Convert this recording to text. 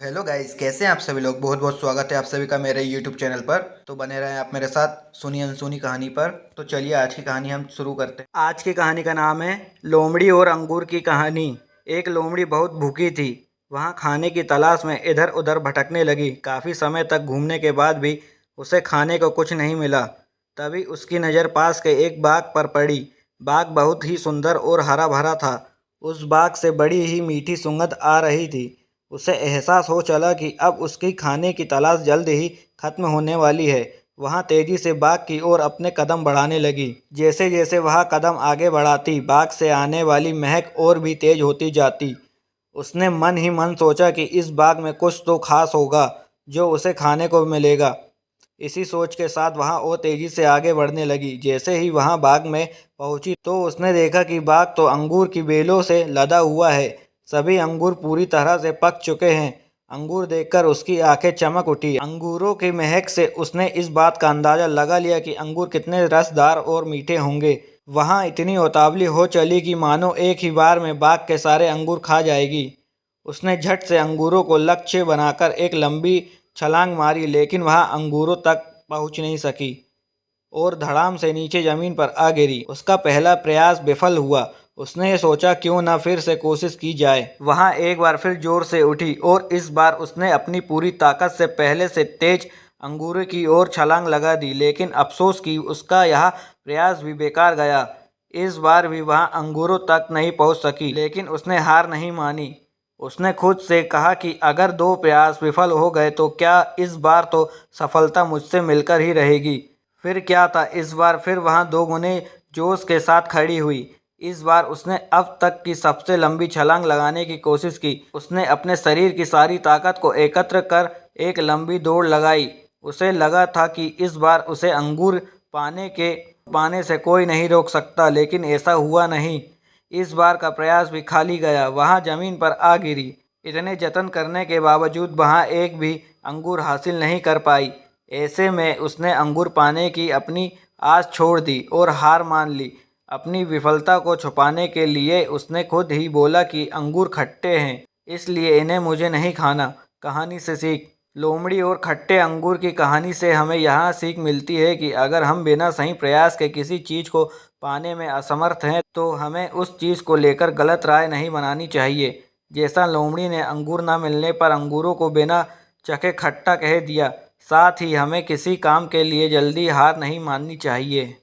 Hello guys, कैसे हैं आप सभी लोग। बहुत बहुत स्वागत है आप सभी का मेरे यूट्यूब चैनल पर। तो बने रहें आप मेरे साथ सुनी अनसुनी कहानी पर। तो चलिए आज की कहानी हम शुरू करते हैं। आज की कहानी का नाम है लोमड़ी और अंगूर की कहानी। एक लोमड़ी बहुत भूखी थी। वहाँ खाने की तलाश में इधर उधर भटकने लगी। काफ़ी समय तक घूमने के बाद भी उसे खाने को कुछ नहीं मिला। तभी उसकी नज़र पास के एक बाग पर पड़ी। बाग बहुत ही सुंदर और हरा भरा था। उस बाग से बड़ी ही मीठी सुगंध आ रही थी। उसे एहसास हो चला कि अब उसकी खाने की तलाश जल्द ही खत्म होने वाली है। वह तेजी से बाग की ओर अपने कदम बढ़ाने लगी। जैसे जैसे वह कदम आगे बढ़ाती, बाग से आने वाली महक और भी तेज होती जाती। उसने मन ही मन सोचा कि इस बाग में कुछ तो खास होगा जो उसे खाने को मिलेगा। इसी सोच के साथ वह और तेजी से आगे बढ़ने लगी। जैसे ही वह बाग में पहुंची तो उसने देखा कि बाग तो अंगूर की बेलों से लदा हुआ है। सभी अंगूर पूरी तरह से पक चुके हैं। अंगूर देखकर उसकी आंखें चमक उठी। अंगूरों की महक से उसने इस बात का अंदाजा लगा लिया कि अंगूर कितने रसदार और मीठे होंगे। वहाँ इतनी उतावली हो चली कि मानो एक ही बार में बाग के सारे अंगूर खा जाएगी। उसने झट से अंगूरों को लक्ष्य बनाकर एक लंबी छलांग मारी, लेकिन वह अंगूरों तक पहुंच नहीं सकी और धड़ाम से नीचे जमीन पर आ गिरी। उसका पहला प्रयास विफल हुआ। उसने सोचा क्यों न फिर से कोशिश की जाए। वहाँ एक बार फिर जोर से उठी और इस बार उसने अपनी पूरी ताकत से पहले से तेज अंगूरों की ओर छलांग लगा दी। लेकिन अफसोस कि उसका यह प्रयास भी बेकार गया। इस बार भी वह अंगूरों तक नहीं पहुंच सकी, लेकिन उसने हार नहीं मानी। उसने खुद से कहा कि अगर 2 प्रयास विफल हो गए तो क्या इस बार तो सफलता मुझसे मिलकर ही रहेगी। फिर क्या था, इस बार फिर वहाँ 2 गुने जोश के साथ खड़ी हुई। इस बार उसने अब तक की सबसे लंबी छलांग लगाने की कोशिश की। उसने अपने शरीर की सारी ताकत को एकत्र कर एक लंबी दौड़ लगाई। उसे लगा था कि इस बार उसे अंगूर पाने से कोई नहीं रोक सकता, लेकिन ऐसा हुआ नहीं। इस बार का प्रयास भी खाली गया। वहाँ जमीन पर आ गिरी। इतने जतन करने के बावजूद वहाँ एक भी अंगूर हासिल नहीं कर पाई। ऐसे में उसने अंगूर पाने की अपनी आस छोड़ दी और हार मान ली। अपनी विफलता को छुपाने के लिए उसने खुद ही बोला कि अंगूर खट्टे हैं, इसलिए इन्हें मुझे नहीं खाना। कहानी से सीख। लोमड़ी और खट्टे अंगूर की कहानी से हमें यहाँ सीख मिलती है कि अगर हम बिना सही प्रयास के किसी चीज़ को पाने में असमर्थ हैं तो हमें उस चीज़ को लेकर गलत राय नहीं बनानी चाहिए। जैसा लोमड़ी ने अंगूर न मिलने पर अंगूरों को बिना चखे खट्टा कह दिया, साथ ही हमें किसी काम के लिए जल्दी हार नहीं माननी चाहिए।